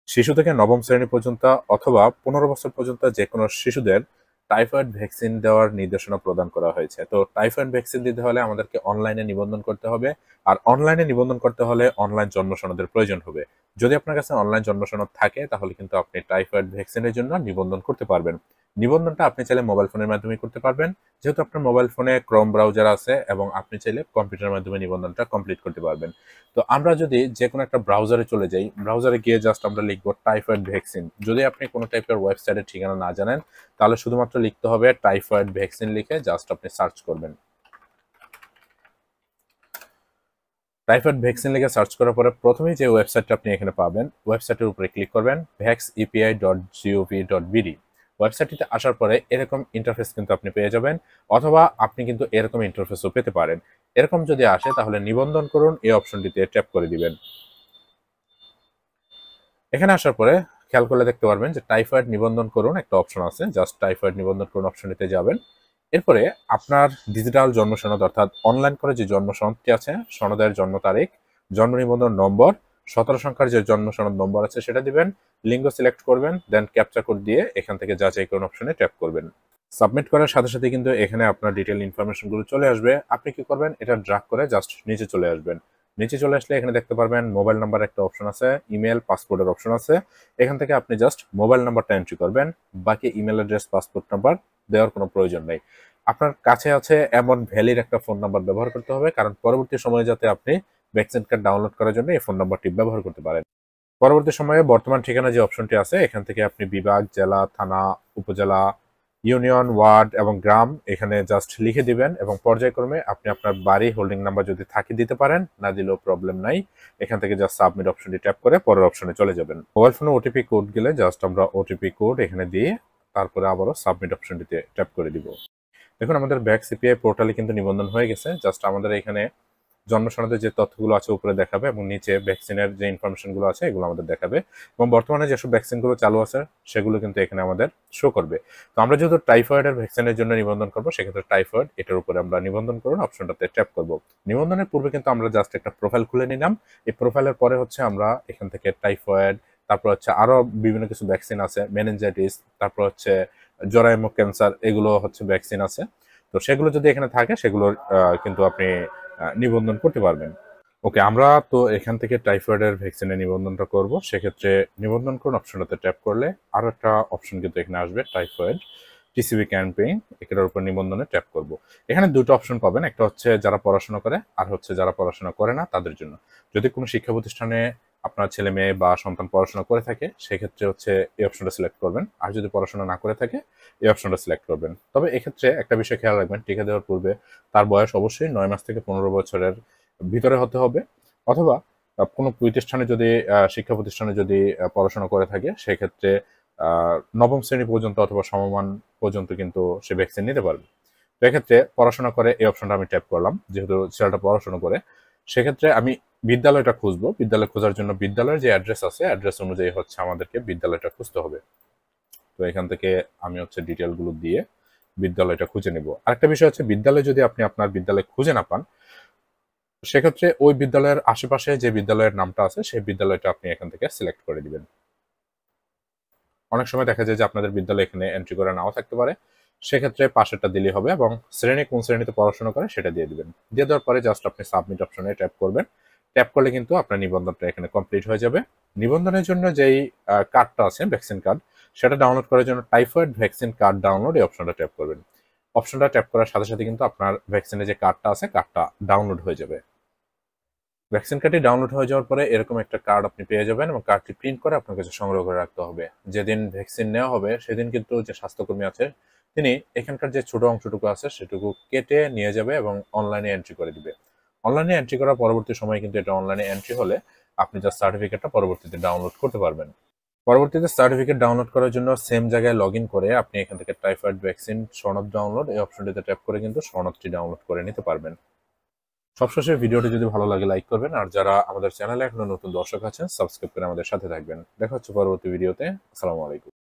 শিশু থেকে নবম শ্রেণী পর্যন্ত অথবা 15 বছর পর্যন্ত যে কোনো শিশুদের টাইফয়েড ভ্যাকসিন দেওয়ার নির্দেশনা প্রদান করা হয়েছে। তো টাইফয়েড ভ্যাকসিন দিতে হলে আমাদেরকে অনলাইনে নিবন্ধন করতে হবে। আর অনলাইনে নিবন্ধন করতে হলে অনলাইন জন্ম সনদের প্রয়োজন হবে। যদি আপনার কাছে অনলাইন জন্ম সনদ থাকে তাহলে কিন্তু আপনি টাইফয়েড ভ্যাকসিনের জন্য নিবন্ধন করতে পারবেন। নিবন্ধনটা আপনি চাইলে মোবাইল ফোনের মাধ্যমে করতে পারবেন। যেহেতু আপনার মোবাইল ফোনে ক্রোম ব্রাউজার আছে এবং আপনি চাইলে কম্পিউটারের মাধ্যমে নিবন্ধনটা কমপ্লিট করতে পারবেন। তো আমরা যদি যেকোনো একটা ব্রাউজারে চলে যাই, ব্রাউজারে গিয়ে জাস্ট আমরা লিখবো টাইফয়েড ভ্যাকসিন। যদি আপনি কোনো টাইপের ওয়েবসাইটের ঠিকানা না জানেন, তাহলে শুধুমাত্র লিখতে হবে টাইফয়েড ভ্যাকসিন লিখে জাস্ট আপনি সার্চ করবেন। টাইফয়েড ভ্যাকসিন লিখে সার্চ করার পরে প্রথমেই যে ওয়েবসাইটটা আপনি এখানে পাবেন, ওয়েবসাইটের উপরে ক্লিক করবেন vaxepi.gov.bd। ওয়েবসাইটটিতে আসার পরে এরকম ইন্টারফেস কিন্তু আপনি পেয়ে যাবেন, অথবা আপনি কিন্তু এরকম ইন্টারফেসও পেতে পারেন। এরকম যদি আসে তাহলে নিবন্ধন করুন এই অপশনটিতে ট্যাপ করে দিবেন। এখানে আসার পরে খেয়াল করলে দেখতে পারবেন যে টাইফয়েড নিবন্ধন করুন একটা অপশন আছে, জাস্ট টাইফয়েড নিবন্ধন করুন অপশনটিতে যাবেন। এরপরে আপনার ডিজিটাল জন্ম সনদ অর্থাৎ অনলাইন করে যে জন্ম সনদটি আছে, সনদের জন্ম তারিখ, জন্ম নিবন্ধন নম্বর, 17 সংখ্যার যে জন্ম সনদ নম্বর আছে সেটা দিবেন, লিঙ্গ সিলেক্ট করবেন, দেন ক্যাপচা কোড দিয়ে এখান থেকে যাচাই করুন অপশনে ট্যাপ করবেন। সাবমিট করার সাথে সাথে কিন্তু এখানে আপনার ডিটেল ইনফরমেশনগুলো চলে আসবে। আপনি কি করবেন, এটা ড্রাগ করে জাস্ট নিচে চলে আসবেন। নিচে চলে আসলে এখানে দেখতে পারবেন মোবাইল নাম্বার একটা অপশন আছে, ইমেল, পাসপোর্টের অপশন আছে। এখান থেকে আপনি জাস্ট মোবাইল নাম্বারটা এন্ট্রি করবেন, বাকি ইমেল অ্যাড্রেস, পাসপোর্ট নাম্বার দেওয়ার কোনো প্রয়োজন নেই। আপনার কাছে আছে এমন ভ্যালিড একটা ফোন নাম্বার ব্যবহার করতে হবে, কারণ পরবর্তী সময়ে যাতে আপনি ভ্যাকসিন কার্ড ডাউনলোড করার জন্য এই ফোন নাম্বারটি ব্যবহার করতে পারেন। পরবর্তী সময়ে বর্তমান ঠিকানা যে অপশনটি আছে এখান থেকে আপনি বিভাগ, জেলা, থানা, উপজেলা, ইউনিয়ন, ওয়ার্ড এবং গ্রাম এখানে জাস্ট লিখে দিবেন এবং পর্যায়ক্রমে আপনি আপনার বাড়ি হোল্ডিং নাম্বার যদি থাকে দিতে পারেন, না দিলেও প্রবলেম নাই। এখান থেকে জাস্ট সাবমিট অপশনটি ট্যাপ করে পরের অপশনে চলে যাবেন। মোবাইল ফোনে ওটিপি কোড গেলে জাস্ট আমরা ওটিপি কোড এখানে দিয়ে তারপরে আবারও সাবমিট অপশনটিতে ট্যাপ করে দিব। দেখুন আমাদের ব্যাক সিপিআই পোর্টালে কিন্তু নিবন্ধন হয়ে গেছে। জাস্ট আমাদের এখানে জন্ম সনদের যে তথ্যগুলো আছে উপরে দেখাবে এবং নিচে ভ্যাকসিনের যে ইনফরমেশনগুলো আছে এগুলো আমাদের দেখাবে এবং বর্তমানে যেসব ভ্যাকসিনগুলো চালু আছে সেগুলো কিন্তু এখানে আমাদের শো করবে। তো আমরা যেহেতু টাইফয়েডের ভ্যাকসিনের জন্য নিবন্ধন করবো, সেক্ষেত্রে টাইফয়েড এটার উপরে আমরা নিবন্ধন করুন অপশনটাতে ট্যাপ করব। নিবন্ধনের পূর্বে কিন্তু আমরা জাস্ট একটা প্রোফাইল খুলে নিলাম। এই প্রোফাইলের পরে হচ্ছে আমরা এখান থেকে টাইফয়েড, তারপর হচ্ছে আরো বিভিন্ন কিছু ভ্যাকসিন আছে, মেনিনজাইটিস, তারপর হচ্ছে জরায়ুমুখ ক্যান্সার, এগুলো হচ্ছে ভ্যাকসিন আছে। তো সেগুলো যদি এখানে থাকে সেগুলোর কিন্তু আপনি নিবন্ধন করতে পারবেন। ওকে, আমরা তো এখান থেকে টাইফয়েডের ভ্যাকসিনের নিবন্ধনটা করব। সেক্ষেত্রে নিবন্ধন করুন অপশনটাতে ট্যাপ করলে আরো একটা অপশন কিন্তু এখানে আসবে, টাইফয়েড টিসিবি ক্যাম্পেইন, এটার উপর নিবন্ধনে ট্যাপ করব। এখানে দুটো অপশন পাবেন, একটা হচ্ছে যারা পড়াশোনা করে আর হচ্ছে যারা পড়াশোনা করে না তাদের জন্য। যদি কোনো শিক্ষা প্রতিষ্ঠানে আপনার ছেলে মেয়ে বা সন্তান পড়াশোনা করে থাকে সেক্ষেত্রে হচ্ছে এই অপশনটা সিলেক্ট করবেন, আর যদি পড়াশোনা না করে থাকে এই অপশনটা সিলেক্ট করবেন। তবে এক্ষেত্রে একটা বিষয় খেয়াল রাখবেন, টিকা দেওয়ার পূর্বে তার বয়স অবশ্যই 9 মাস থেকে 15 বছরের ভিতরে হতে হবে, অথবা কোনো প্রতিষ্ঠানে যদি শিক্ষা প্রতিষ্ঠানে যদি পড়াশোনা করে থাকে সেক্ষেত্রে নবম শ্রেণী পর্যন্ত অথবা সমমান পর্যন্ত কিন্তু সে ভ্যাকসিন নিতে পারবে। তো এক্ষেত্রে পড়াশোনা করে এই অপশনটা আমি ট্যাপ করলাম, যেহেতু ছেলেটা পড়াশোনা করে। সেক্ষেত্রে আমি বিদ্যালয়টা খুঁজবো, বিদ্যালয় খোঁজার জন্য বিদ্যালয়ের যে অ্যাড্রেস আছে অ্যাড্রেস অনুযায়ী হচ্ছে আমাদেরকে বিদ্যালয়টা খুঁজতে হবে। তো এখান থেকে আমি হচ্ছে ডিটেলগুলো দিয়ে বিদ্যালয়টা খুঁজে নেব। আরেকটা বিষয় হচ্ছে, বিদ্যালয় যদি আপনি আপনার বিদ্যালয় খুঁজে না পান সেক্ষেত্রে ওই বিদ্যালয়ের আশেপাশে যে বিদ্যালয়ের নামটা আছে সেই বিদ্যালয়টা আপনি এখান থেকে সিলেক্ট করে দিবেন। অনেক সময় দেখা যায় যে আপনাদের বিদ্যালয় এখানে এন্ট্রি করা নাও থাকতে পারে, সেক্ষেত্রে পাশেরটা দিলেই হবে এবং শ্রেণী কোন শ্রেণীতে পড়াশোনা করে সেটা দিয়ে দিবেন। দিয়ে দেওয়ার পরে জাস্ট আপনি সাবমিট অপশনে ট্যাপ করবেন। ট্যাপ করলে কিন্তু আপনার নিবন্ধনটা এখানে কমপ্লিট হয়ে যাবে। নিবন্ধনের জন্য যেই কার্ডটা আছে ভ্যাকসিন কার্ড, সেটা ডাউনলোড করার জন্য টাইফয়েড ভ্যাকসিন কার্ড ডাউনলোড এই অপশনটা ট্যাপ করবেন। অপশনটা ট্যাপ করার সাথে সাথে কিন্তু আপনার ভ্যাকসিনের যে কার্ডটা আছে কার্ডটা ডাউনলোড হয়ে যাবে। ভ্যাকসিন কার্ডটি ডাউনলোড হয়ে যাওয়ার পরে এরকম একটা কার্ড আপনি পেয়ে যাবেন এবং কার্ডটি প্রিন্ট করে আপনার কাছে সংগ্রহ করে রাখতে হবে। যেদিন ভ্যাকসিন নেওয়া হবে সেদিন কিন্তু যে স্বাস্থ্যকর্মী আছে তিনি এখানকার যে ছোট অংশটুকু আছে সেটুকু কেটে নিয়ে যাবে এবং অনলাইনে এন্ট্রি করে দিবে। অনলাইনে এন্ট্রি করার পরবর্তী সময় কিন্তু এটা অনলাইনে এন্ট্রি হলে আপনি জাস্ট সার্টিফিকেটটা পরবর্তীতে ডাউনলোড করতে পারবেন। পরবর্তীতে সার্টিফিকেট ডাউনলোড করার জন্য সেম জায়গায় লগ ইন করে আপনি এখান থেকে টাইফয়েড ভ্যাকসিন সনদ ডাউনলোড এই অপশনটিতে ট্যাপ করে কিন্তু সনদটি ডাউনলোড করে নিতে পারবেন। সবশেষে ভিডিওটি যদি ভালো লাগে লাইক করবেন, আর যারা আমাদের চ্যানেলে এখনো নতুন দর্শক আছেন সাবস্ক্রাইব করে আমাদের সাথে থাকবেন। দেখা হচ্ছে পরবর্তী ভিডিওতে। আসসালামু আলাইকুম।